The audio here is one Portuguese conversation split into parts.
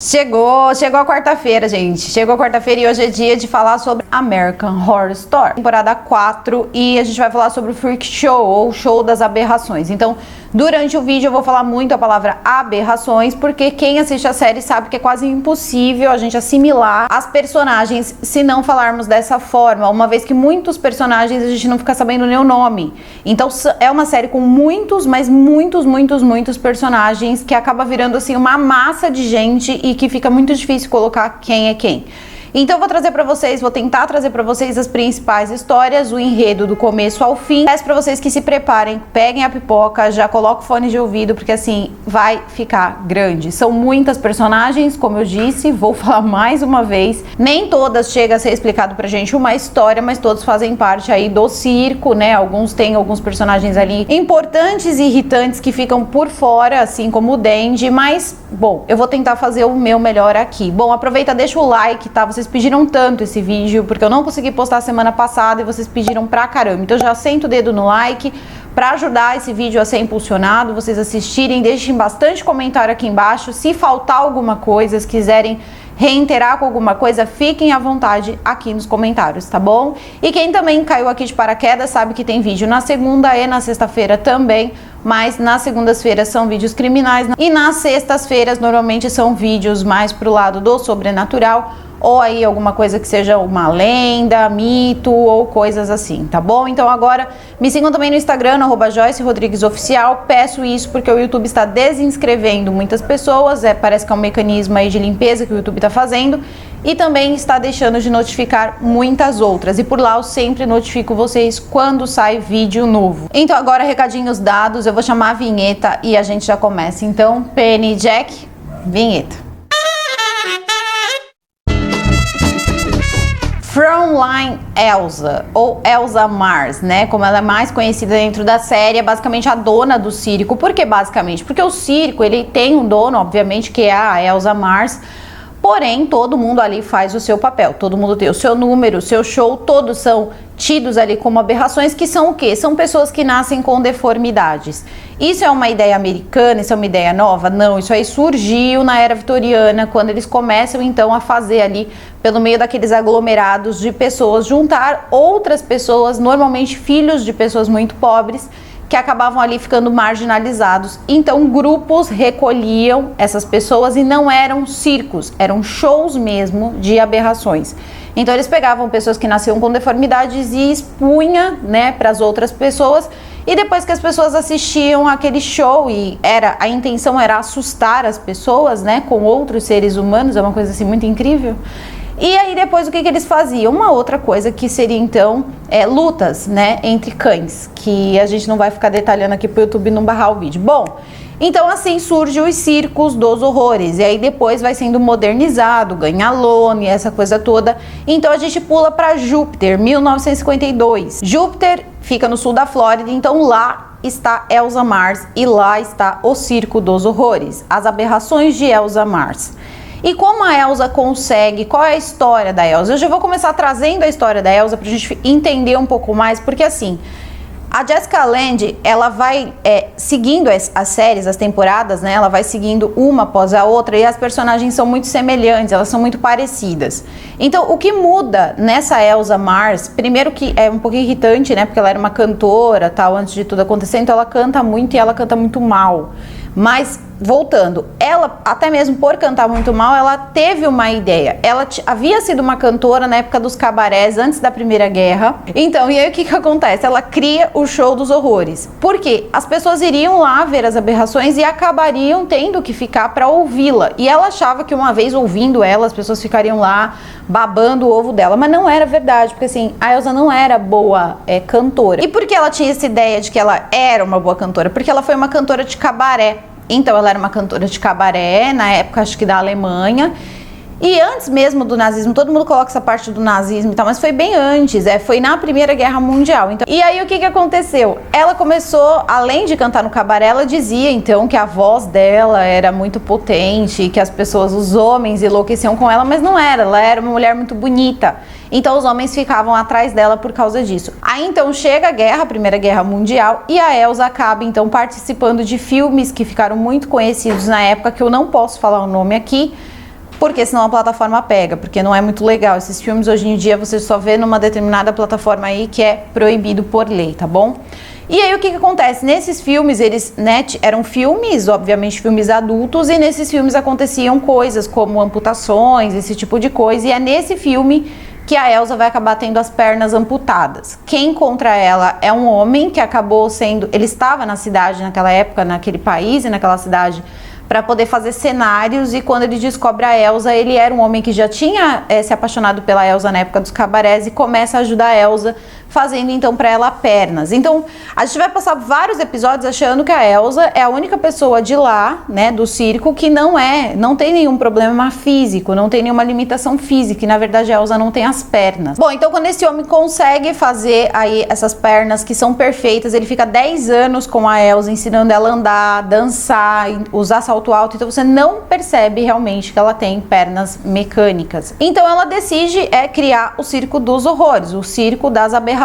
Chegou a quarta-feira, gente. Chegou a quarta-feira e hoje é dia de falar sobre American Horror Story, temporada 4, e a gente vai falar sobre o Freak Show, ou Show das Aberrações. Então, durante o vídeo eu vou falar muito a palavra aberrações, porque quem assiste a série sabe que é quase impossível a gente assimilar as personagens se não falarmos dessa forma, uma vez que muitos personagens a gente não fica sabendo nem o nome. Então, é uma série com muitos, mas muitos personagens que acaba virando assim uma massa de gente e que fica muito difícil colocar quem é quem. Então eu vou trazer pra vocês, vou tentar trazer pra vocês as principais histórias, o enredo do começo ao fim. Peço pra vocês que se preparem, peguem a pipoca, já coloquem o fone de ouvido, porque assim, vai ficar grande. São muitas personagens, como eu disse, vou falar mais uma vez. Nem todas chega a ser explicado pra gente uma história, mas todos fazem parte aí do circo, né? Alguns têm alguns personagens ali importantes e irritantes que ficam por fora, assim como o Dandy, mas, bom, eu vou tentar fazer o meu melhor aqui. Bom, aproveita, deixa o like, tá? Vocês pediram tanto esse vídeo, porque eu não consegui postar semana passada e vocês pediram pra caramba. Então já senta o dedo no like pra ajudar esse vídeo a ser impulsionado, vocês assistirem, deixem bastante comentário aqui embaixo. Se faltar alguma coisa, se quiserem reiterar com alguma coisa, fiquem à vontade aqui nos comentários, tá bom? E quem também caiu aqui de paraquedas sabe que tem vídeo na segunda e na sexta-feira também, mas nas segundas-feiras são vídeos criminais e nas sextas-feiras normalmente são vídeos mais pro lado do sobrenatural, ou aí alguma coisa que seja uma lenda, mito ou coisas assim, tá bom? Então agora me sigam também no Instagram, no @JoyceRodriguesOficial. Peço isso porque o YouTube está desinscrevendo muitas pessoas, parece que é um mecanismo aí de limpeza que o YouTube está fazendo, e também está deixando de notificar muitas outras, e por lá eu sempre notifico vocês quando sai vídeo novo. Então agora, recadinhos dados, eu vou chamar a vinheta e a gente já começa. Então, Penny, Jack, vinheta. Fraulein Elsa, ou Elsa Mars, né, como ela é mais conhecida dentro da série, é basicamente a dona do circo. Por que basicamente? Porque o circo, ele tem um dono, obviamente, que é a Elsa Mars, porém, todo mundo ali faz o seu papel, todo mundo tem o seu número, o seu show, todos são tidos ali como aberrações, que são o quê? São pessoas que nascem com deformidades. Isso é uma ideia americana? Isso é uma ideia nova? Não, isso aí surgiu na era vitoriana, quando eles começam então a fazer ali, pelo meio daqueles aglomerados de pessoas, juntar outras pessoas, normalmente filhos de pessoas muito pobres, que acabavam ali ficando marginalizados. Então grupos recolhiam essas pessoas e não eram circos, eram shows mesmo de aberrações. Então eles pegavam pessoas que nasciam com deformidades e expunha, né, para as outras pessoas, e depois que as pessoas assistiam aquele show e a intenção era assustar as pessoas, né, com outros seres humanos, é uma coisa assim muito incrível. E aí depois o que eles faziam? Uma outra coisa que seria então lutas, né, entre cães, que a gente não vai ficar detalhando aqui pro YouTube não barrar o vídeo. Bom, então assim surgem os circos dos horrores, e aí depois vai sendo modernizado, ganha lona e essa coisa toda. Então a gente pula para Júpiter, 1952. Júpiter fica no sul da Flórida, então lá está Elsa Mars e lá está o circo dos horrores, as aberrações de Elsa Mars. E como a Elsa consegue, qual é a história da Elsa? Eu já vou começar trazendo a história da Elsa pra gente entender um pouco mais, porque assim, a Jessica Lange, ela vai seguindo as séries, as temporadas, né? Ela vai seguindo uma após a outra e as personagens são muito semelhantes, elas são muito parecidas. Então, o que muda nessa Elsa Mars, primeiro que é um pouquinho irritante, né? Porque ela era uma cantora, tal, antes de tudo acontecer, então ela canta muito e ela canta muito mal. Mas, voltando, ela, até mesmo por cantar muito mal, ela teve uma ideia. Ela havia sido uma cantora na época dos cabarés, antes da Primeira Guerra. Então, e aí o que acontece? Ela cria o show dos horrores. Por quê? As pessoas iriam lá ver as aberrações e acabariam tendo que ficar para ouvi-la. E ela achava que uma vez ouvindo ela, as pessoas ficariam lá babando o ovo dela. Mas não era verdade, porque assim, a Elsa não era boa cantora. E por que ela tinha essa ideia de que ela era uma boa cantora? Porque ela foi uma cantora de cabaré. Então ela era uma cantora de cabaré, na época acho que da Alemanha, e antes mesmo do nazismo, todo mundo coloca essa parte do nazismo e tal, mas foi bem antes, foi na Primeira Guerra Mundial. Então, e aí o que aconteceu? Ela começou, além de cantar no cabaré, ela dizia então que a voz dela era muito potente, que as pessoas, os homens enlouqueciam com ela, mas não era, ela era uma mulher muito bonita. Então os homens ficavam atrás dela por causa disso. Aí então chega a guerra, a Primeira Guerra Mundial, e a Elsa acaba então participando de filmes que ficaram muito conhecidos na época, que eu não posso falar o nome aqui, porque senão a plataforma pega, porque não é muito legal. Esses filmes hoje em dia você só vê numa determinada plataforma aí que é proibido por lei, tá bom? E aí o que acontece? Nesses filmes, eles, né, eram filmes, obviamente filmes adultos, e nesses filmes aconteciam coisas como amputações, esse tipo de coisa, e é nesse filme que a Elsa vai acabar tendo as pernas amputadas. Quem encontra ela é um homem que acabou sendo... Ele estava na cidade naquela época, naquele país e naquela cidade, para poder fazer cenários, e quando ele descobre a Elsa, ele era um homem que já tinha se apaixonado pela Elsa na época dos cabarés e começa a ajudar a Elsa, fazendo então para ela pernas. Então a gente vai passar vários episódios achando que a Elsa é a única pessoa de lá, né, do circo, que não tem nenhum problema físico, não tem nenhuma limitação física, e na verdade a Elsa não tem as pernas. Bom, então quando esse homem consegue fazer aí essas pernas que são perfeitas, ele fica 10 anos com a Elsa, ensinando ela a andar, dançar, usar salto alto, então você não percebe realmente que ela tem pernas mecânicas. Então ela decide criar o Circo dos Horrores, o Circo das Aberrações.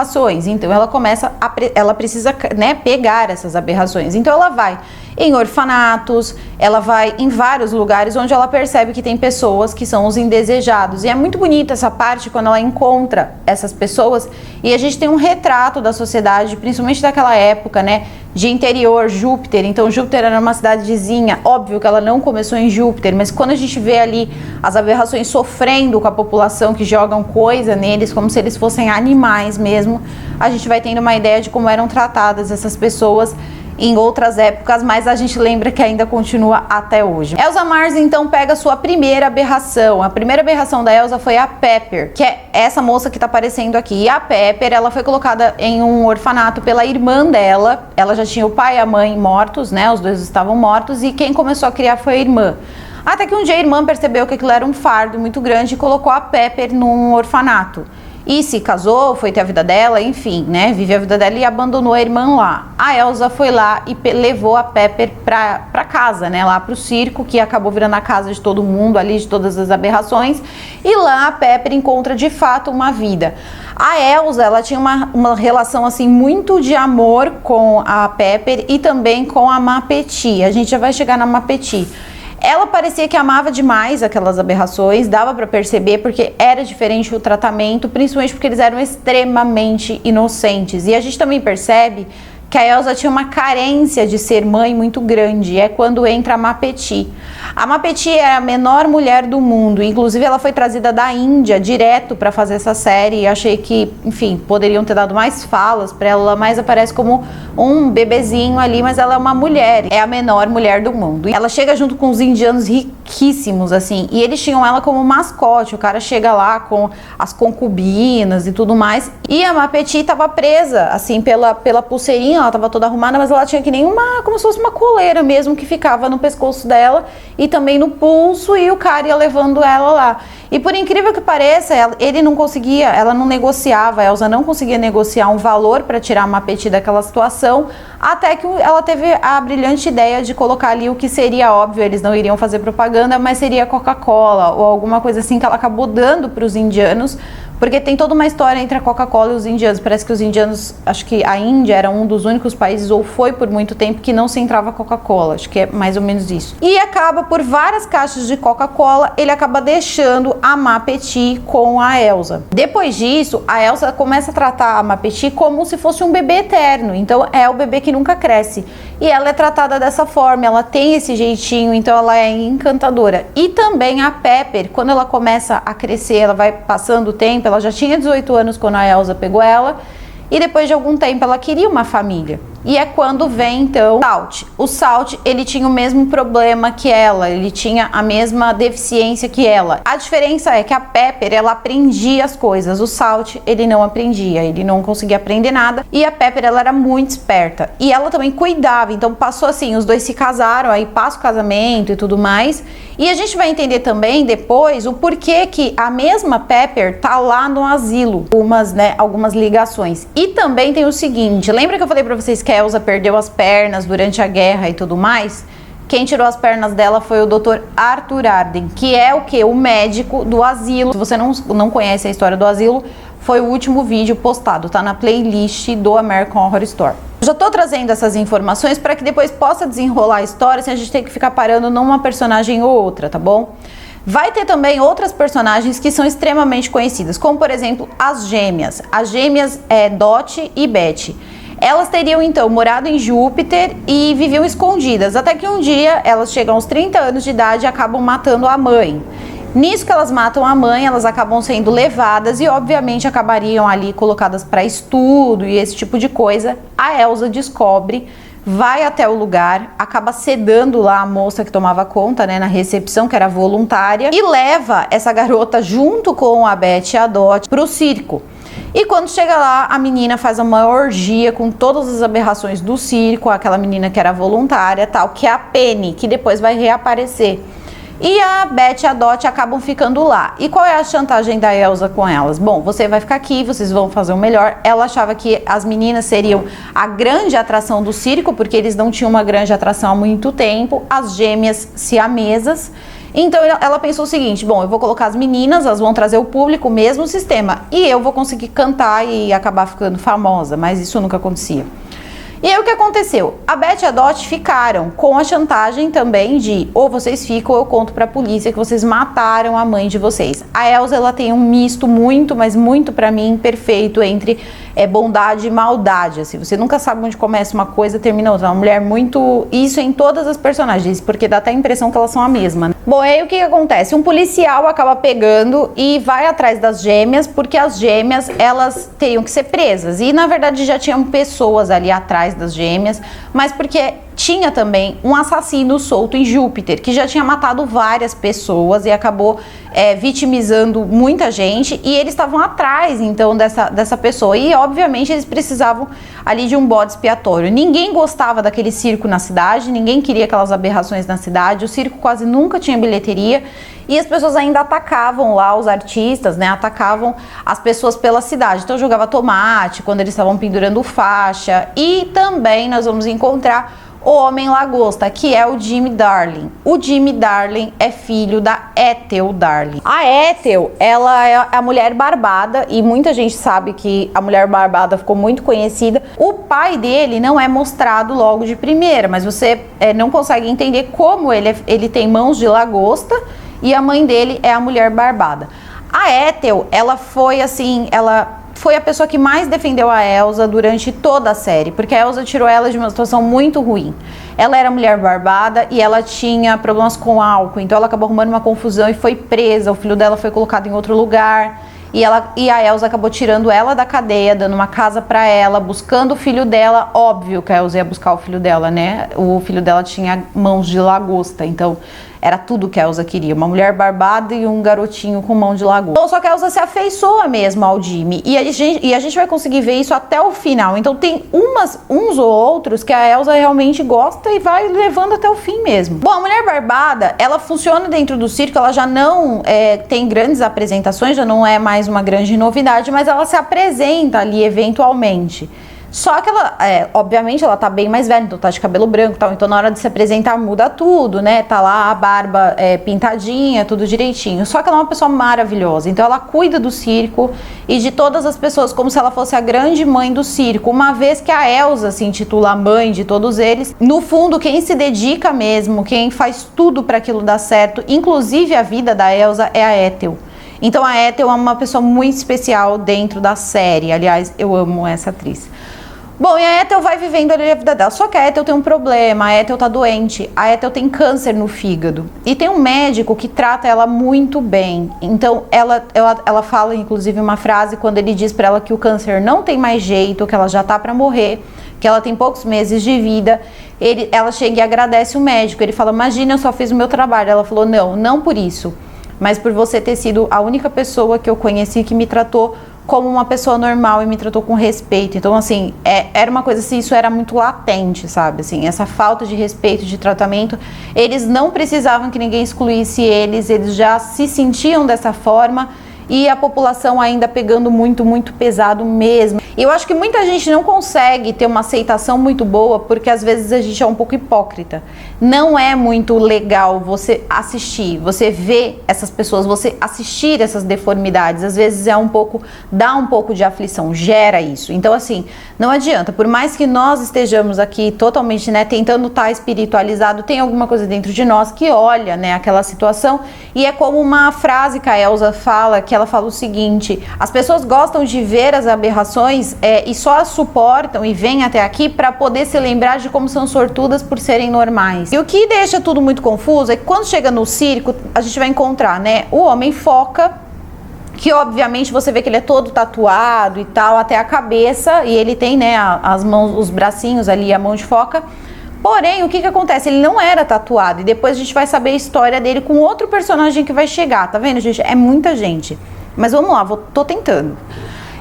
Então ela precisa, né, pegar essas aberrações. Então ela vai em orfanatos, ela vai em vários lugares onde ela percebe que tem pessoas que são os indesejados. E é muito bonita essa parte quando ela encontra essas pessoas e a gente tem um retrato da sociedade, principalmente daquela época, né, de interior, Júpiter. Então Júpiter era uma cidadezinha, óbvio que ela não começou em Júpiter, mas quando a gente vê ali as aberrações sofrendo com a população, que jogam coisa neles como se eles fossem animais mesmo, a gente vai tendo uma ideia de como eram tratadas essas pessoas em outras épocas, mas a gente lembra que ainda continua até hoje. Elsa Mars então pega a sua primeira aberração. A primeira aberração da Elsa foi a Pepper, que é essa moça que tá aparecendo aqui. E a Pepper, ela foi colocada em um orfanato pela irmã dela. Ela já tinha o pai e a mãe mortos, né? Os dois estavam mortos, e quem começou a criar foi a irmã. Até que um dia a irmã percebeu que aquilo era um fardo muito grande e colocou a Pepper num orfanato. E se casou, foi ter a vida dela, enfim, né, vive a vida dela e abandonou a irmã lá. A Elsa foi lá e levou a Pepper pra casa, né, lá pro circo, que acabou virando a casa de todo mundo ali, de todas as aberrações. E lá a Pepper encontra de fato uma vida. A Elsa, ela tinha uma relação assim muito de amor com a Pepper e também com a Mapeti. A gente já vai chegar na Mapeti. Ela parecia que amava demais aquelas aberrações, dava pra perceber, porque era diferente o tratamento, principalmente porque eles eram extremamente inocentes. E a gente também percebe que a Elsa tinha uma carência de ser mãe muito grande, é quando entra a Mapeti. A Mapeti é a menor mulher do mundo, inclusive ela foi trazida da Índia direto para fazer essa série, e achei que, enfim, poderiam ter dado mais falas para ela, mas aparece como um bebezinho ali, mas ela é uma mulher, é a menor mulher do mundo. Ela chega junto com os indianos riquíssimos, assim, e eles tinham ela como mascote. O cara chega lá com as concubinas e tudo mais, e a Mapeti tava presa, assim, pela pulseirinha. Ela tava toda arrumada, mas ela tinha que nem como se fosse uma coleira mesmo, que ficava no pescoço dela e também no pulso, e o cara ia levando ela lá. E por incrível que pareça, ele não conseguia, ela não negociava, a Elsa não conseguia negociar um valor para tirar a Mapeti daquela situação, até que ela teve a brilhante ideia de colocar ali o que seria óbvio, eles não iriam fazer propaganda, mas seria Coca-Cola ou alguma coisa assim, que ela acabou dando para os indianos, porque tem toda uma história entre a Coca-Cola e os indianos. Parece que os indianos, acho que a Índia era um dos únicos países, ou foi por muito tempo, que não se entrava Coca-Cola. Acho que é mais ou menos isso. E acaba por várias caixas de Coca-Cola, ele acaba deixando a Mapeti com a Elsa. Depois disso, a Elsa começa a tratar a Mapeti como se fosse um bebê eterno. Então é o bebê que nunca cresce. E ela é tratada dessa forma, ela tem esse jeitinho, então ela é encantadora. E também a Pepper, quando ela começa a crescer, ela vai passando o tempo, ela já tinha 18 anos quando a Elsa pegou ela, e depois de algum tempo ela queria uma família. E é quando vem então o Salt. O Salt, ele tinha o mesmo problema que ela, ele tinha a mesma deficiência que ela. A diferença é que a Pepper, ela aprendia as coisas, o Salt, ele não aprendia, ele não conseguia aprender nada. E a Pepper, ela era muito esperta, e ela também cuidava. Então passou assim, os dois se casaram, aí passa o casamento e tudo mais. E a gente vai entender também depois o porquê que a mesma Pepper tá lá no asilo, algumas ligações. E também tem o seguinte, lembra que eu falei pra vocês que a Elsa perdeu as pernas durante a guerra e tudo mais? Quem tirou as pernas dela foi o Dr. Arthur Arden, que é o que? O médico do asilo. Se você não conhece a história do asilo, foi o último vídeo postado, tá na playlist do American Horror Story. Já tô trazendo essas informações para que depois possa desenrolar a história, sem a gente ter que ficar parando numa personagem ou outra, tá bom? Vai ter também outras personagens que são extremamente conhecidas, como por exemplo as gêmeas Dot e Betty. Elas teriam então morado em Júpiter e viviam escondidas, até que um dia elas chegam aos 30 anos de idade e acabam matando a mãe. Nisso que elas matam a mãe, elas acabam sendo levadas e obviamente acabariam ali colocadas para estudo e esse tipo de coisa. A Elsa descobre, vai até o lugar, acaba sedando lá a moça que tomava conta, né, na recepção, que era voluntária, e leva essa garota junto com a Betty e a Dot pro circo. E quando chega lá, a menina faz uma orgia com todas as aberrações do circo, aquela menina que era voluntária, tal, que é a Penny, que depois vai reaparecer. E a Betty e a Dot acabam ficando lá. E qual é a chantagem da Elsa com elas? Bom, você vai ficar aqui, vocês vão fazer o melhor. Ela achava que as meninas seriam a grande atração do circo, porque eles não tinham uma grande atração há muito tempo. As gêmeas siamesas. Então ela pensou o seguinte: bom, eu vou colocar as meninas, elas vão trazer o público, o mesmo sistema, e eu vou conseguir cantar e acabar ficando famosa, mas isso nunca acontecia. E aí o que aconteceu? A Betty e a Dot ficaram com a chantagem também de ou vocês ficam ou eu conto pra polícia que vocês mataram a mãe de vocês. A Elsa, ela tem um misto muito, mas muito pra mim perfeito entre bondade e maldade, assim. Você nunca sabe onde começa uma coisa e termina outra. Uma mulher muito... Isso em todas as personagens, porque dá até a impressão que elas são a mesma, né? Bom, aí o que acontece? Um policial acaba pegando e vai atrás das gêmeas, porque as gêmeas, elas teriam que ser presas. E na verdade já tinham pessoas ali atrás das gêmeas, mas porque tinha também um assassino solto em Júpiter, que já tinha matado várias pessoas e acabou vitimizando muita gente, e eles estavam atrás então dessa pessoa, e obviamente eles precisavam ali de um bode expiatório. Ninguém gostava daquele circo na cidade, ninguém queria aquelas aberrações na cidade, o circo quase nunca tinha bilheteria, e as pessoas ainda atacavam lá os artistas, né? Atacavam as pessoas pela cidade. Então jogava tomate quando eles estavam pendurando faixa. E também nós vamos encontrar o Homem-Lagosta, que é o Jimmy Darling. O Jimmy Darling é filho da Ethel Darling. A Ethel, ela é a mulher barbada, e muita gente sabe que a mulher barbada ficou muito conhecida. O pai dele não é mostrado logo de primeira, mas você não consegue entender como ele tem mãos de lagosta, e a mãe dele é a mulher barbada. A Ethel, ela foi assim, ela foi a pessoa que mais defendeu a Elsa durante toda a série, porque a Elsa tirou ela de uma situação muito ruim. Ela era mulher barbada e ela tinha problemas com álcool, então ela acabou arrumando uma confusão e foi presa. O filho dela foi colocado em outro lugar. E a Elsa acabou tirando ela da cadeia, dando uma casa pra ela, buscando o filho dela. Óbvio que a Elsa ia buscar o filho dela, né? O filho dela tinha mãos de lagosta, então era tudo que a Elsa queria. Uma mulher barbada e um garotinho com mão de lagosta. Então, só que a Elsa se afeiçoa mesmo ao Jimmy. E a gente vai conseguir ver isso até o final. Então tem uns ou outros que a Elsa realmente gosta e vai levando até o fim mesmo. Bom, a mulher barbada, ela funciona dentro do circo. Ela já não tem grandes apresentações, já não é mais uma grande novidade, mas ela se apresenta ali eventualmente. Só que ela, obviamente, ela tá bem mais velha, então tá de cabelo branco e tal, então na hora de se apresentar muda tudo, né? Tá lá a barba pintadinha, tudo direitinho. Só que ela é uma pessoa maravilhosa, então ela cuida do circo e de todas as pessoas como se ela fosse a grande mãe do circo. Uma vez que a Elsa se intitula a mãe de todos eles, no fundo, quem se dedica mesmo, quem faz tudo para aquilo dar certo, inclusive a vida da Elsa, é a Ethel. Então a Ethel é uma pessoa muito especial dentro da série. Aliás, eu amo essa atriz. Bom, e a Ethel vai vivendo ali a vida dela. Só que a Ethel tem um problema, a Ethel tá doente. A Ethel tem câncer no fígado. E tem um médico que trata ela muito bem. Então, ela fala, inclusive, uma frase quando ele diz pra ela que o câncer não tem mais jeito, que ela já tá pra morrer, que ela tem poucos meses de vida. Ela chega e agradece o médico. Ele fala, imagina, eu só fiz o meu trabalho. Ela falou, não por isso, mas por você ter sido a única pessoa que eu conheci que me tratou como uma pessoa normal e me tratou com respeito. Então, assim, era uma coisa assim, isso era muito latente, sabe? Assim, essa falta de respeito, de tratamento, eles não precisavam que ninguém excluísse eles já se sentiam dessa forma, e a população ainda pegando muito, muito pesado mesmo. E eu acho que muita gente não consegue ter uma aceitação muito boa porque às vezes a gente é um pouco hipócrita. Não é muito legal você assistir, você ver essas pessoas, você assistir essas deformidades. Às vezes dá um pouco de aflição, gera isso. Então assim, não adianta, por mais que nós estejamos aqui totalmente, né, tentando estar espiritualizado, tem alguma coisa dentro de nós que olha, né, aquela situação, e é como uma frase que a Elsa fala, que ela fala o seguinte: as pessoas gostam de ver as aberrações e só as suportam e vêm até aqui para poder se lembrar de como são sortudas por serem normais. E o que deixa tudo muito confuso é que quando chega no circo, a gente vai encontrar, né, o homem foca, que obviamente você vê que ele é todo tatuado e tal, até a cabeça, e ele tem, né, as mãos, os bracinhos ali, a mão de foca. Porém, o que acontece? Ele não era tatuado, e depois a gente vai saber a história dele com outro personagem que vai chegar, tá vendo, gente? É muita gente. Mas vamos lá, tô tentando.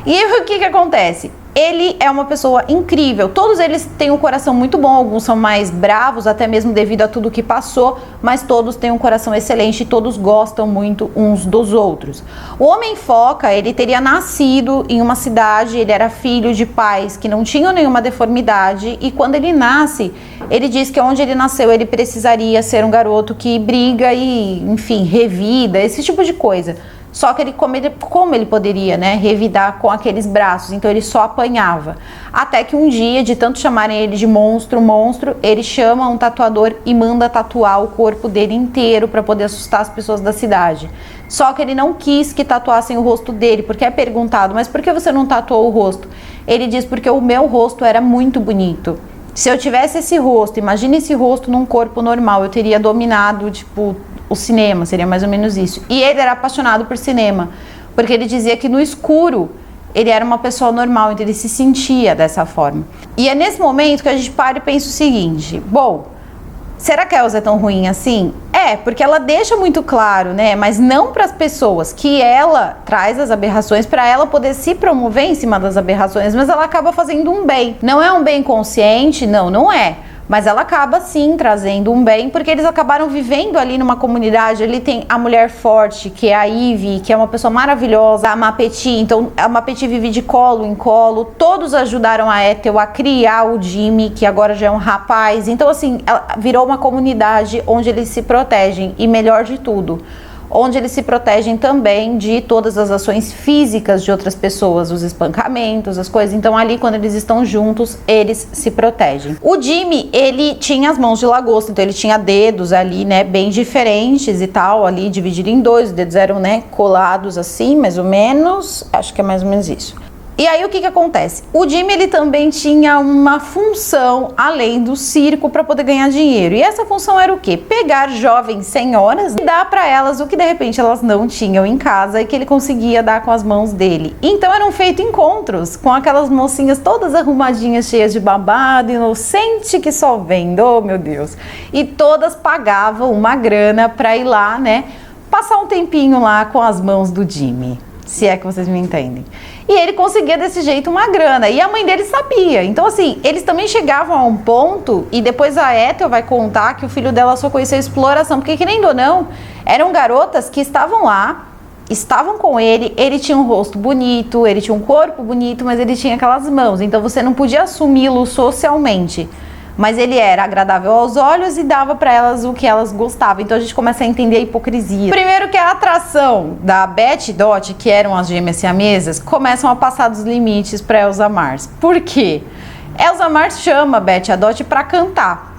E o que acontece? Ele é uma pessoa incrível, todos eles têm um coração muito bom, alguns são mais bravos, até mesmo devido a tudo que passou, mas todos têm um coração excelente e todos gostam muito uns dos outros. O Homem Foca, ele teria nascido em uma cidade, ele era filho de pais que não tinham nenhuma deformidade, e quando ele nasce, ele diz que onde ele nasceu ele precisaria ser um garoto que briga e, enfim, revida, esse tipo de coisa. Só que como ele poderia, né, revidar com aqueles braços? Então ele só apanhava. Até que um dia, de tanto chamarem ele de monstro, ele chama um tatuador e manda tatuar o corpo dele inteiro para poder assustar as pessoas da cidade. Só que ele não quis que tatuassem o rosto dele, porque é perguntado: mas por que você não tatuou o rosto? Ele diz: porque o meu rosto era muito bonito. Se eu tivesse esse rosto, imagine esse rosto num corpo normal, eu teria dominado, tipo, o cinema, seria mais ou menos isso. E ele era apaixonado por cinema, porque ele dizia que no escuro ele era uma pessoa normal, então ele se sentia dessa forma. E é nesse momento que a gente para e pensa o seguinte: bom, será que a Elsa é tão ruim assim? É, porque ela deixa muito claro, né, mas não para as pessoas, que ela traz as aberrações para ela poder se promover em cima das aberrações, mas ela acaba fazendo um bem. Não é um bem consciente? Não é. Mas ela acaba sim trazendo um bem, porque eles acabaram vivendo ali numa comunidade. Ali tem a mulher forte, que é a Ivy, que é uma pessoa maravilhosa, a Mapeti. Então a Mapeti vive de colo em colo. Todos ajudaram a Ethel a criar o Jimmy, que agora já é um rapaz. Então assim, ela virou uma comunidade onde eles se protegem, e melhor de tudo, onde eles se protegem também de todas as ações físicas de outras pessoas, os espancamentos, as coisas. Então ali, quando eles estão juntos, eles se protegem. O Jimmy, ele tinha as mãos de lagosta, então ele tinha dedos ali, né, bem diferentes e tal, ali dividido em dois, os dedos eram, né, colados assim, mais ou menos, acho que é mais ou menos isso. E aí o que acontece? O Jimmy, ele também tinha uma função além do circo para poder ganhar dinheiro. E essa função era o quê? Pegar jovens senhoras e dar para elas o que de repente elas não tinham em casa e que ele conseguia dar com as mãos dele. Então eram feitos encontros com aquelas mocinhas todas arrumadinhas, cheias de babado, inocente que só vendo, oh meu Deus. E todas pagavam uma grana para ir lá, né, passar um tempinho lá com as mãos do Jimmy. Se é que vocês me entendem. E ele conseguia desse jeito uma grana, e a mãe dele sabia. Então assim, eles também chegavam a um ponto, e depois a Ethel vai contar que o filho dela só conheceu exploração, porque querendo ou não, eram garotas que estavam lá, estavam com ele tinha um rosto bonito, ele tinha um corpo bonito, mas ele tinha aquelas mãos, então você não podia assumi-lo socialmente. Mas ele era agradável aos olhos e dava para elas o que elas gostavam. Então a gente começa a entender a hipocrisia. Primeiro que a atração da Beth e Dot, que eram as gêmeas siamesas, começam a passar dos limites para Elsa Mars. Por quê? Elsa Mars chama a Beth e a Dot para cantar.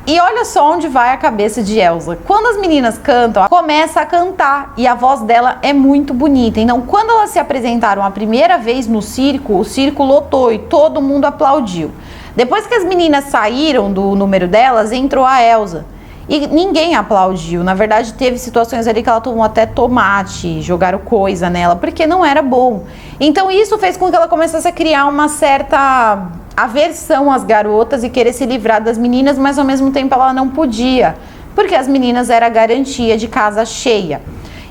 E olha só onde vai a cabeça de Elsa. Quando as meninas cantam, ela começa a cantar e a voz dela é muito bonita. Então, quando elas se apresentaram a primeira vez no circo, o circo lotou e todo mundo aplaudiu. Depois que as meninas saíram do número delas, entrou a Elsa. E ninguém aplaudiu. Na verdade, teve situações ali que ela tomou até tomate, jogaram coisa nela, porque não era bom. Então isso fez com que ela começasse a criar uma certa aversão às garotas e querer se livrar das meninas, mas ao mesmo tempo ela não podia, porque as meninas era garantia de casa cheia.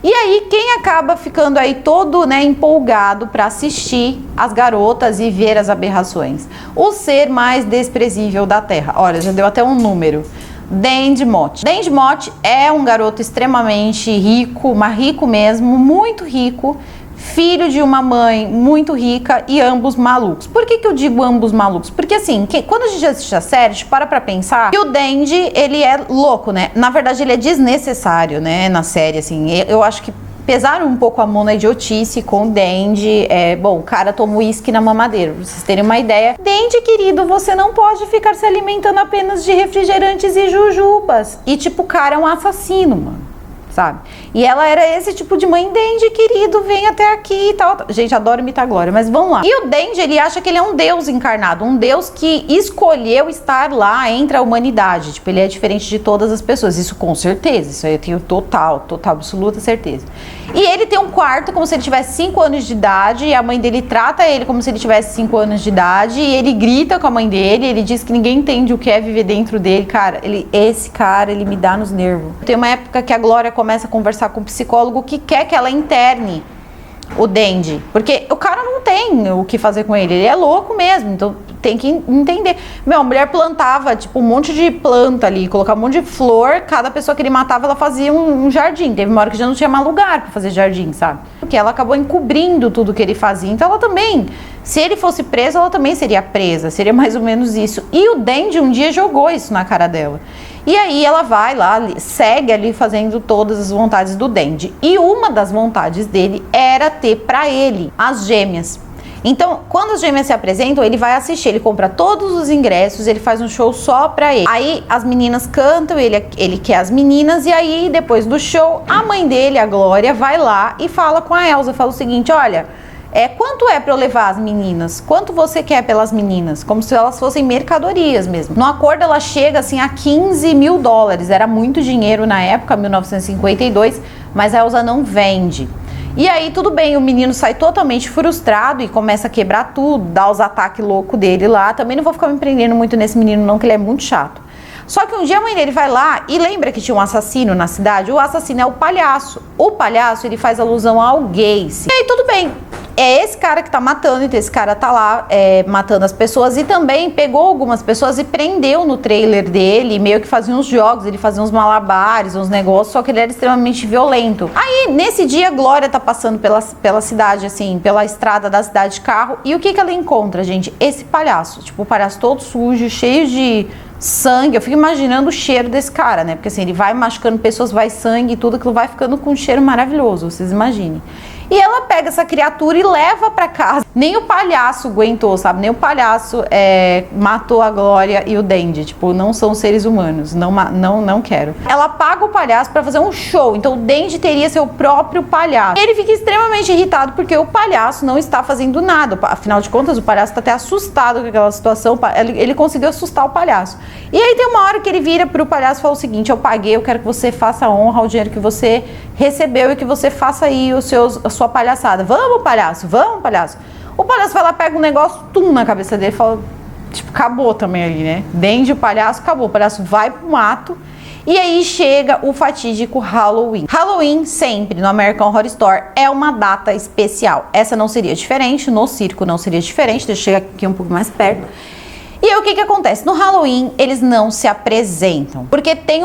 E aí, quem acaba ficando aí todo, né, empolgado para assistir as garotas e ver as aberrações? O ser mais desprezível da Terra. Olha, já deu até um número. Dandy Motte. Dandy Motte é um garoto extremamente rico, mas rico mesmo, muito rico, filho de uma mãe muito rica e ambos malucos. Por que eu digo ambos malucos? Porque assim, quando a gente assiste a série, a gente para pra pensar que o Dandy, ele é louco, né? Na verdade, ele é desnecessário, né, na série, assim. Eu acho que pesaram um pouco a mão na idiotice com o Dandy. Bom, o cara toma uísque na mamadeira, pra vocês terem uma ideia. Dandy, querido, você não pode ficar se alimentando apenas de refrigerantes e jujubas. E tipo, o cara é um assassino, mano. Sabe? E ela era esse tipo de mãe, Dandy, querido, vem até aqui e tal. Gente, adoro imitar a Glória, mas vamos lá. E o Dandy, ele acha que ele é um deus encarnado, um deus que escolheu estar lá entre a humanidade. Tipo, ele é diferente de todas as pessoas. Isso com certeza, isso aí eu tenho total, absoluta certeza. E ele tem um quarto como se ele tivesse 5 anos de idade, e a mãe dele trata ele como se ele tivesse 5 anos de idade, e ele grita com a mãe dele, ele diz que ninguém entende o que é viver dentro dele. Cara, esse cara, ele me dá nos nervos. Tem uma época que a Glória começa a conversar com o psicólogo que quer que ela interne o Dandy, porque o cara não tem o que fazer com ele é louco mesmo, então tem que entender. A mulher plantava, tipo, um monte de planta ali, colocava um monte de flor, cada pessoa que ele matava, ela fazia um jardim. Teve uma hora que já não tinha mais lugar pra fazer jardim, sabe? Porque ela acabou encobrindo tudo que ele fazia, então ela também, se ele fosse preso, ela também seria presa, seria mais ou menos isso. E o Dandy um dia jogou isso na cara dela. E aí ela vai lá, segue ali fazendo todas as vontades do Dandy. E uma das vontades dele era ter pra ele as gêmeas. Então, quando as gêmeas se apresentam, ele vai assistir, ele compra todos os ingressos, ele faz um show só pra ele. Aí as meninas cantam, ele quer as meninas, e aí depois do show, a mãe dele, a Glória, vai lá e fala com a Elsa, fala o seguinte, olha, quanto é pra eu levar as meninas? Quanto você quer pelas meninas? Como se elas fossem mercadorias mesmo. No acordo ela chega assim a $15 mil, era muito dinheiro na época, 1952, mas a Elsa não vende. E aí tudo bem, o menino sai totalmente frustrado e começa a quebrar tudo, dá os ataques loucos dele lá. Também não vou ficar me prendendo muito nesse menino não, que ele é muito chato. Só que um dia a mãe dele vai lá e lembra que tinha um assassino na cidade? O assassino é o palhaço. O palhaço, ele faz alusão ao Gacy. E aí tudo bem, é esse cara que tá matando, então esse cara tá lá matando as pessoas e também pegou algumas pessoas e prendeu no trailer dele, meio que fazia uns jogos, ele fazia uns malabares, uns negócios, só que ele era extremamente violento. Aí, nesse dia, a Glória tá passando pela cidade, assim, pela estrada da cidade de carro, e o que ela encontra, gente? Esse palhaço, tipo, o palhaço todo sujo, cheio de sangue. Eu fico imaginando o cheiro desse cara, né? Porque assim, ele vai machucando pessoas, vai sangue e tudo, aquilo vai ficando com um cheiro maravilhoso, vocês imaginem. E ela pega essa criatura e leva pra casa. Nem o palhaço aguentou, sabe? Nem o palhaço matou a Glória e o Dandy. Tipo, não são seres humanos. Não quero. Ela paga o palhaço pra fazer um show. Então o Dandy teria seu próprio palhaço. Ele fica extremamente irritado porque o palhaço não está fazendo nada. Afinal de contas, o palhaço tá até assustado com aquela situação. Ele conseguiu assustar o palhaço. E aí tem uma hora que ele vira pro palhaço e fala o seguinte: eu paguei, eu quero que você faça honra ao dinheiro que você recebeu e que você faça aí a sua palhaçada. Vamos, palhaço, vamos, palhaço. O palhaço vai lá, pega um negócio, na cabeça dele e fala, tipo, acabou também ali, né? Dandy, o palhaço, acabou. O palhaço vai pro mato e aí chega o fatídico Halloween. Halloween, sempre, no American Horror Story, é uma data especial. Essa não seria diferente, no circo não seria diferente. Deixa eu chegar aqui um pouco mais perto. E aí o que acontece? No Halloween eles não se apresentam, porque tem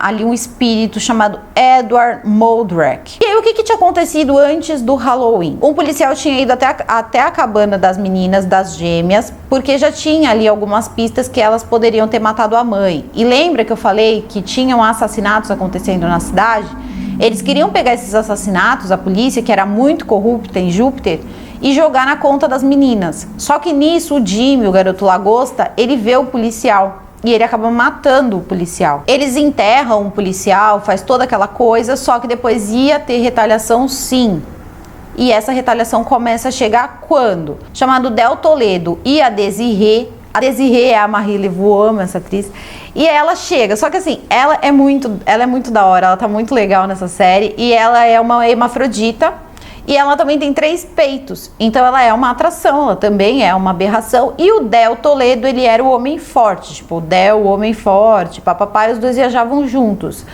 ali um espírito chamado Edward Moldreck. E aí o que tinha acontecido antes do Halloween? Um policial tinha ido até a cabana das meninas, das gêmeas, porque já tinha ali algumas pistas que elas poderiam ter matado a mãe. E lembra que eu falei que tinham assassinatos acontecendo na cidade? Eles queriam pegar esses assassinatos, a polícia, que era muito corrupta em Júpiter, e jogar na conta das meninas. Só que nisso o Jimmy, o garoto lagosta, ele vê o policial e ele acaba matando o policial. Eles enterram o policial, faz toda aquela coisa, só que depois ia ter retaliação sim. E essa retaliação começa a chegar quando? Chamado Del Toledo e a Desiree. A Desiree é a Marie Laveau, amo essa atriz. E ela chega, só que assim, ela é muito da hora, ela tá muito legal nessa série. E ela é uma hermafrodita. E ela também tem 3 peitos, então ela é uma atração, ela também é uma aberração. E o Del Toledo, ele era o homem forte, tipo, o Del, o homem forte, papai, os dois viajavam juntos.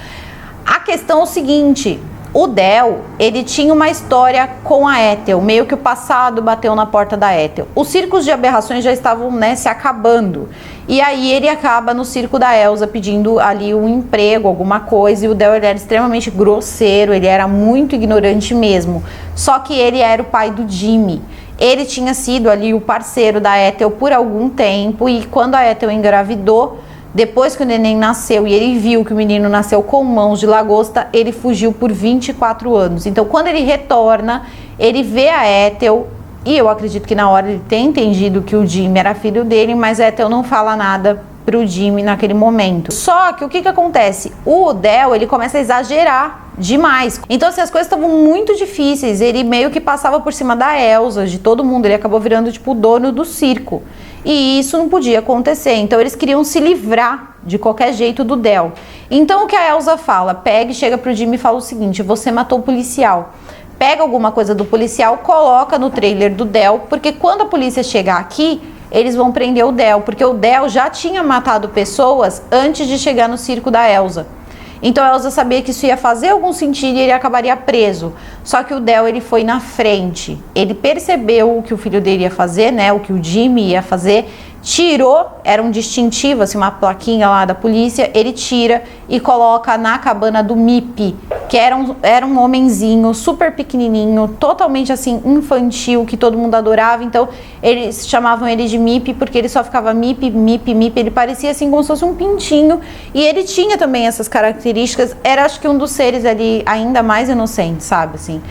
A questão é o seguinte, O Del, ele tinha uma história com a Ethel, meio que o passado bateu na porta da Ethel. Os circos de aberrações já estavam, né, se acabando. E aí ele acaba no circo da Elsa pedindo ali um emprego, alguma coisa, e o Del, ele era extremamente grosseiro, ele era muito ignorante mesmo. Só que ele era o pai do Jimmy. Ele tinha sido ali o parceiro da Ethel por algum tempo, e quando a Ethel engravidou, depois que o neném nasceu e ele viu que o menino nasceu com mãos de lagosta, ele fugiu por 24 anos. Então, quando ele retorna, ele vê a Ethel, e eu acredito que na hora ele tem entendido que o Jimmy era filho dele, mas a Ethel não fala nada pro Jimmy naquele momento. Só que o que acontece? O Del, ele começa a exagerar demais. Então, assim, as coisas estavam muito difíceis. Ele meio que passava por cima da Elsa, de todo mundo. Ele acabou virando, tipo, o dono do circo. E isso não podia acontecer. Então, eles queriam se livrar de qualquer jeito do Del. Então, o que a Elsa fala? Pega e chega pro Jimmy e fala o seguinte: você matou o policial. Pega alguma coisa do policial, coloca no trailer do Del, porque quando a polícia chegar aqui, eles vão prender o Del, porque o Del já tinha matado pessoas antes de chegar no circo da Elsa. Então a Elsa sabia que isso ia fazer algum sentido e ele acabaria preso. Só que o Del, ele foi na frente. Ele percebeu o que o filho dele ia fazer, né? O que o Jimmy ia fazer. Tirou, era um distintivo, assim, uma plaquinha lá da polícia. Ele tira e coloca na cabana do Mippy, que era um homenzinho super pequenininho, totalmente assim infantil, que todo mundo adorava. Então eles chamavam ele de Mippy porque ele só ficava Mippy, Mippy, Mippy. Ele parecia assim como se fosse um pintinho, e ele tinha também essas características. Era, acho que, um dos seres ali ainda mais inocentes, sabe, assim.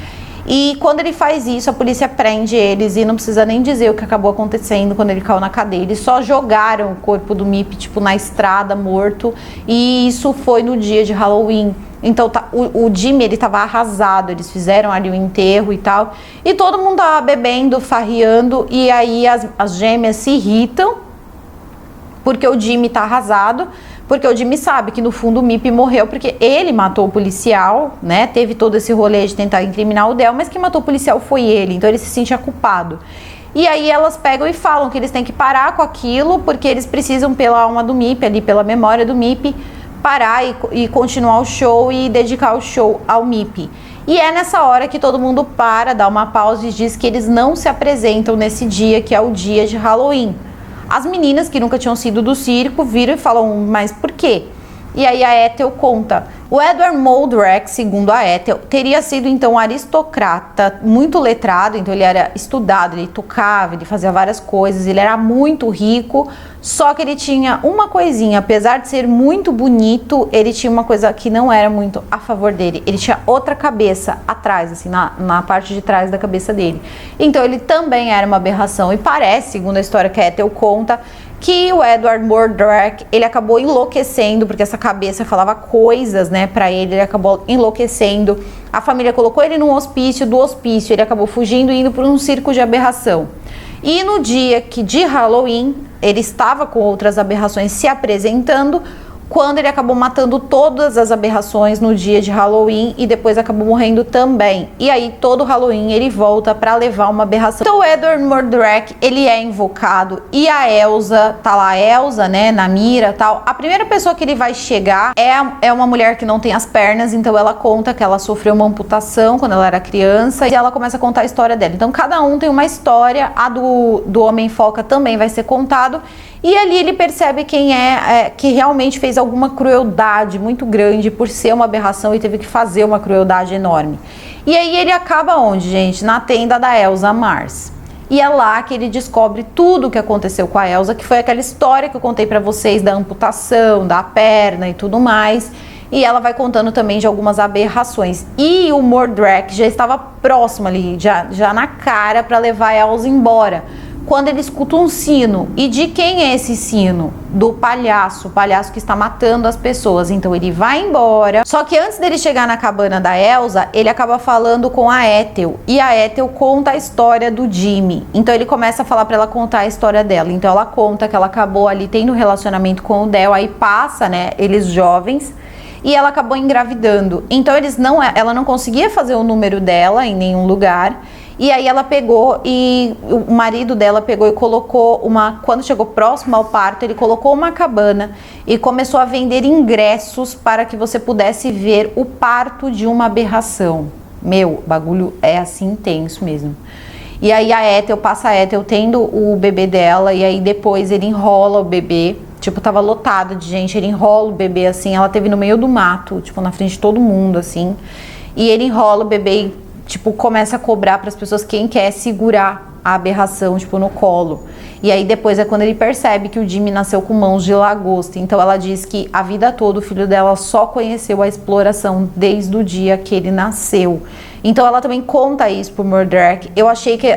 E quando ele faz isso, a polícia prende eles, e não precisa nem dizer o que acabou acontecendo quando ele caiu na cadeia. Eles só jogaram o corpo do Mippy, tipo, na estrada, morto, e isso foi no dia de Halloween. Então o Jimmy, ele tava arrasado, eles fizeram ali o enterro e tal, e todo mundo tava bebendo, farreando, e aí as gêmeas se irritam, porque o Jimmy tá arrasado, porque o Jimmy sabe que no fundo o Mippy morreu porque ele matou o policial, né? Teve todo esse rolê de tentar incriminar o Del, mas quem matou o policial foi ele, então ele se sentia culpado. E aí elas pegam e falam que eles têm que parar com aquilo, porque eles precisam, pela alma do Mippy, ali, pela memória do Mippy, parar e continuar o show e dedicar o show ao Mippy. E é nessa hora que todo mundo para, dá uma pausa e diz que eles não se apresentam nesse dia, que é o dia de Halloween. As meninas que nunca tinham sido do circo viram e falam: mas por quê? E aí a Ethel conta. O Edward Moldrack, segundo a Ethel, teria sido então um aristocrata, muito letrado, então ele era estudado, ele tocava, ele fazia várias coisas, ele era muito rico, só que ele tinha uma coisinha: apesar de ser muito bonito, ele tinha uma coisa que não era muito a favor dele. Ele tinha outra cabeça atrás, assim, na parte de trás da cabeça dele. Então ele também era uma aberração, e parece, segundo a história que a Ethel conta, que o Edward Moldrack, ele acabou enlouquecendo, porque essa cabeça falava coisas, né, pra ele acabou enlouquecendo. A família colocou ele num hospício, do hospício ele acabou fugindo e indo para um circo de aberração. E no dia de Halloween, ele estava com outras aberrações se apresentando, quando ele acabou matando todas as aberrações no dia de Halloween e depois acabou morrendo também. E aí todo Halloween ele volta para levar uma aberração. Então o Edward Moldrack, ele é invocado, e a Elsa, tá lá a Elsa, né, na mira, tal. A primeira pessoa que ele vai chegar é uma mulher que não tem as pernas, então ela conta que ela sofreu uma amputação quando ela era criança, e ela começa a contar a história dela. Então cada um tem uma história, a do Homem-Foca também vai ser contado. E ali ele percebe quem que realmente fez alguma crueldade muito grande por ser uma aberração e teve que fazer uma crueldade enorme. E aí ele acaba onde, gente? Na tenda da Elsa Mars. E é lá que ele descobre tudo o que aconteceu com a Elsa, que foi aquela história que eu contei pra vocês da amputação, da perna e tudo mais. E ela vai contando também de algumas aberrações. E o Moldrack já estava próximo ali, já na cara, para levar a Elsa embora, quando ele escuta um sino. E de quem é esse sino? Do palhaço, o palhaço que está matando as pessoas. Então ele vai embora. Só que antes dele chegar na cabana da Elsa, ele acaba falando com a Ethel. E a Ethel conta a história do Jimmy. Então ele começa a falar para ela contar a história dela. Então ela conta que ela acabou ali tendo um relacionamento com o Del. Aí passa, né, eles jovens, e ela acabou engravidando. Então ela não conseguia fazer o número dela em nenhum lugar. E aí ela pegou e o marido dela pegou e colocou quando chegou próximo ao parto, ele colocou uma cabana e começou a vender ingressos para que você pudesse ver o parto de uma aberração. Meu, o bagulho é assim intenso mesmo. E aí passa a Ethel tendo o bebê dela, e aí depois ele enrola o bebê, tipo, tava lotado de gente, ele enrola o bebê assim, ela teve no meio do mato, tipo, na frente de todo mundo, assim, e ele enrola o bebê e, tipo, começa a cobrar para as pessoas quem quer segurar a aberração, tipo, no colo. E aí depois é quando ele percebe que o Jimmy nasceu com mãos de lagosta. Então ela diz que a vida toda o filho dela só conheceu a exploração desde o dia que ele nasceu. Então ela também conta isso pro Murdoch. Eu achei que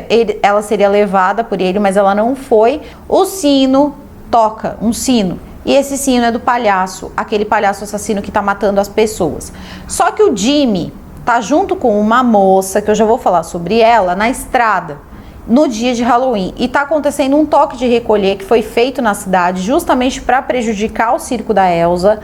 ela seria levada por ele, mas ela não foi. O sino toca, um sino. E esse sino é do palhaço, aquele palhaço assassino que tá matando as pessoas. Só que o Jimmy tá junto com uma moça, que eu já vou falar sobre ela, na estrada, no dia de Halloween, e tá acontecendo um toque de recolher que foi feito na cidade justamente para prejudicar o circo da Elsa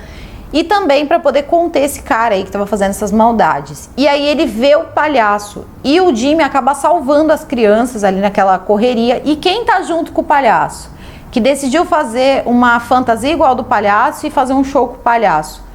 e também para poder conter esse cara aí que tava fazendo essas maldades. E aí ele vê o palhaço e o Jimmy acaba salvando as crianças ali naquela correria. E quem tá junto com o palhaço? Que decidiu fazer uma fantasia igual do palhaço e fazer um show com o palhaço?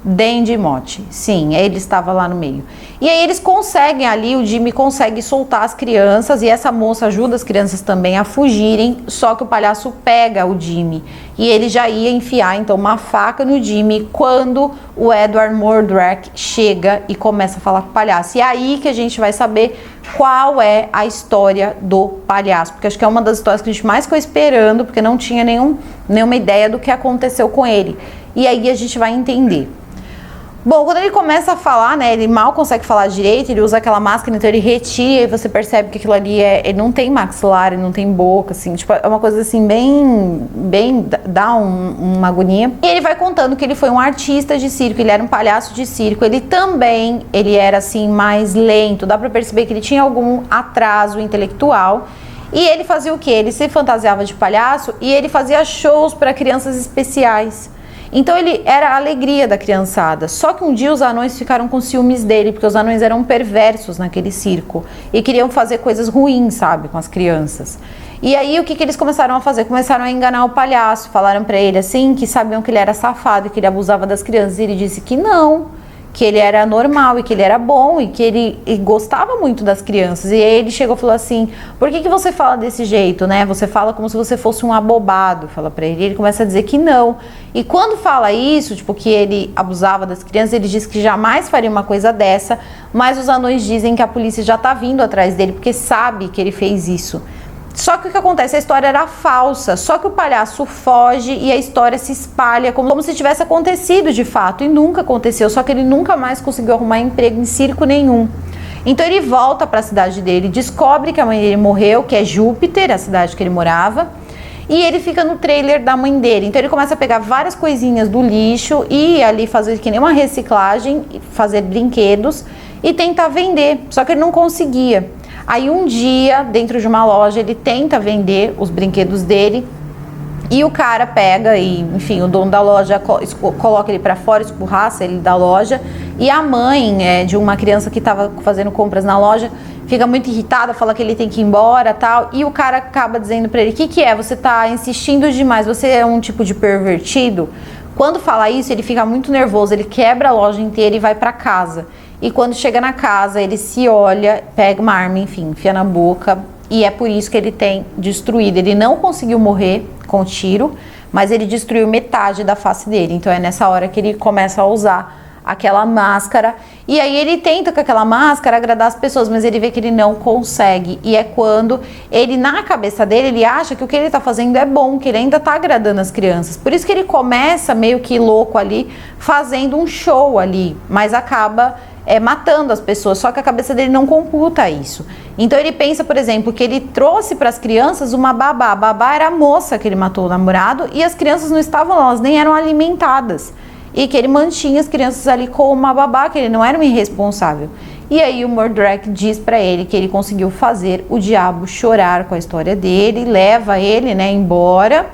Dandy Motte, sim, ele estava lá no meio. E aí eles conseguem ali, o Jimmy consegue soltar as crianças e essa moça ajuda as crianças também a fugirem, só que o palhaço pega o Jimmy e ele já ia enfiar então uma faca no Jimmy quando o Edward Murdoch chega e começa a falar com o palhaço. E é aí que a gente vai saber qual é a história do palhaço, porque acho que é uma das histórias que a gente mais ficou esperando, porque não tinha nenhuma ideia do que aconteceu com ele. E aí a gente vai entender. Bom, quando ele começa a falar, né, ele mal consegue falar direito, ele usa aquela máscara, então ele retira e você percebe que aquilo ali ele não tem maxilar, ele não tem boca, assim, tipo, é uma coisa assim bem, dá uma agonia. E ele vai contando que ele foi um artista de circo, ele era um palhaço de circo, ele era assim mais lento, dá pra perceber que ele tinha algum atraso intelectual. E ele fazia o quê? Ele se fantasiava de palhaço e ele fazia shows para crianças especiais. Então ele era a alegria da criançada. Só que um dia os anões ficaram com ciúmes dele, porque os anões eram perversos naquele circo e queriam fazer coisas ruins, sabe, com as crianças. E aí o que eles começaram a fazer? Começaram a enganar o palhaço. Falaram pra ele assim, que sabiam que ele era safado e que ele abusava das crianças. E ele disse que não, que ele era normal e que ele era bom e que ele gostava muito das crianças. E aí ele chegou e falou assim, por que você fala desse jeito, né? Você fala como se você fosse um abobado, fala pra ele. E ele começa a dizer que não. E quando fala isso, tipo, que ele abusava das crianças, ele diz que jamais faria uma coisa dessa, mas os anões dizem que a polícia já tá vindo atrás dele, porque sabe que ele fez isso. Só que o que acontece? A história era falsa, só que o palhaço foge e a história se espalha como se tivesse acontecido de fato, e nunca aconteceu, só que ele nunca mais conseguiu arrumar emprego em circo nenhum. Então ele volta para a cidade dele, descobre que a mãe dele morreu, que é Júpiter, a cidade que ele morava, e ele fica no trailer da mãe dele. Então ele começa a pegar várias coisinhas do lixo e ali fazer que nem uma reciclagem, fazer brinquedos e tentar vender, só que ele não conseguia. Aí um dia, dentro de uma loja, ele tenta vender os brinquedos dele e o cara pega e, enfim, o dono da loja coloca ele pra fora, escorraça ele da loja, e a mãe de uma criança que tava fazendo compras na loja fica muito irritada, fala que ele tem que ir embora e tal, e o cara acaba dizendo pra ele, o que é? Você tá insistindo demais, você é um tipo de pervertido? Quando fala isso, ele fica muito nervoso, ele quebra a loja inteira e vai pra casa. E quando chega na casa, ele se olha, pega uma arma, enfim, enfia na boca. E é por isso que ele tem destruído. Ele não conseguiu morrer com tiro, mas ele destruiu metade da face dele. Então é nessa hora que ele começa a usar aquela máscara. E aí ele tenta com aquela máscara agradar as pessoas, mas ele vê que ele não consegue. E é quando ele, na cabeça dele, ele acha que o que ele tá fazendo é bom, que ele ainda tá agradando as crianças. Por isso que ele começa meio que louco ali, fazendo um show ali, mas acaba matando as pessoas, só que a cabeça dele não computa isso. Então ele pensa, por exemplo, que ele trouxe para as crianças uma babá. A babá era a moça que ele matou o namorado e as crianças não estavam lá, elas nem eram alimentadas. E que ele mantinha as crianças ali com uma babá, que ele não era um irresponsável. E aí o Murdoch diz para ele que ele conseguiu fazer o diabo chorar com a história dele, leva ele, embora.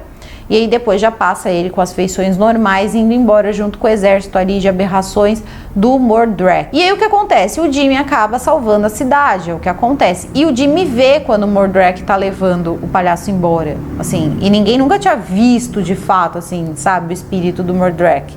e aí depois já passa ele com as feições normais, indo embora junto com o exército ali de aberrações do Mordred. E aí o que acontece? O Jimmy acaba salvando a cidade, é o que acontece. E o Jimmy vê quando o Mordred tá levando o palhaço embora, assim, e ninguém nunca tinha visto de fato, assim, sabe, o espírito do Mordred.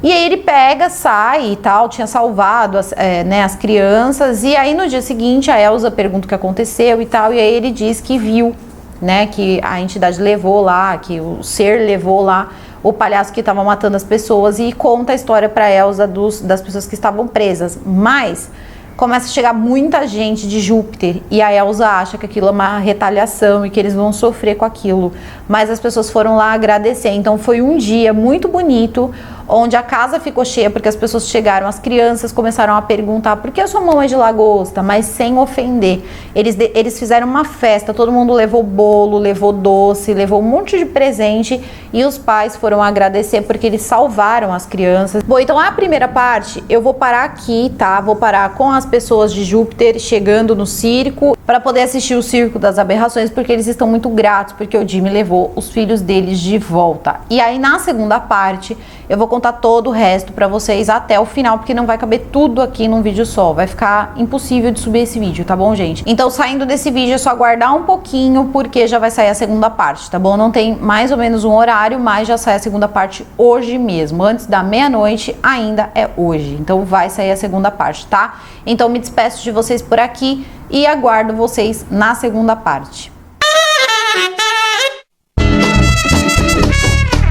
E aí ele pega, sai e tal, tinha salvado as crianças, e aí no dia seguinte a Elsa pergunta o que aconteceu e tal, e aí ele diz que viu, né, que a entidade levou lá, que o ser levou lá o palhaço que estava matando as pessoas, e conta a história para Elsa das pessoas que estavam presas. Mas começa a chegar muita gente de Júpiter e a Elsa acha que aquilo é uma retaliação e que eles vão sofrer com aquilo, mas as pessoas foram lá agradecer. Então foi um dia muito bonito, onde a casa ficou cheia porque as pessoas chegaram, as crianças começaram a perguntar por que a sua mão é de lagosta, mas sem ofender. Eles fizeram uma festa, todo mundo levou bolo, levou doce, levou um monte de presente, e os pais foram agradecer porque eles salvaram as crianças. Bom, então a primeira parte eu vou parar aqui, tá? Vou parar com as pessoas de Júpiter chegando no circo para poder assistir o Circo das Aberrações, porque eles estão muito gratos porque o Jimmy levou os filhos deles de volta. E aí na segunda parte eu vou contar todo o resto para vocês até o final, porque não vai caber tudo aqui num vídeo só, vai ficar impossível de subir esse vídeo, tá bom, gente? Então saindo desse vídeo é só aguardar um pouquinho, porque já vai sair a segunda parte, tá bom? Não tem mais ou menos um horário, mas já sai a segunda parte hoje mesmo, antes da meia-noite, ainda é hoje, então vai sair a segunda parte, tá? Então me despeço de vocês por aqui e aguardo vocês na segunda parte.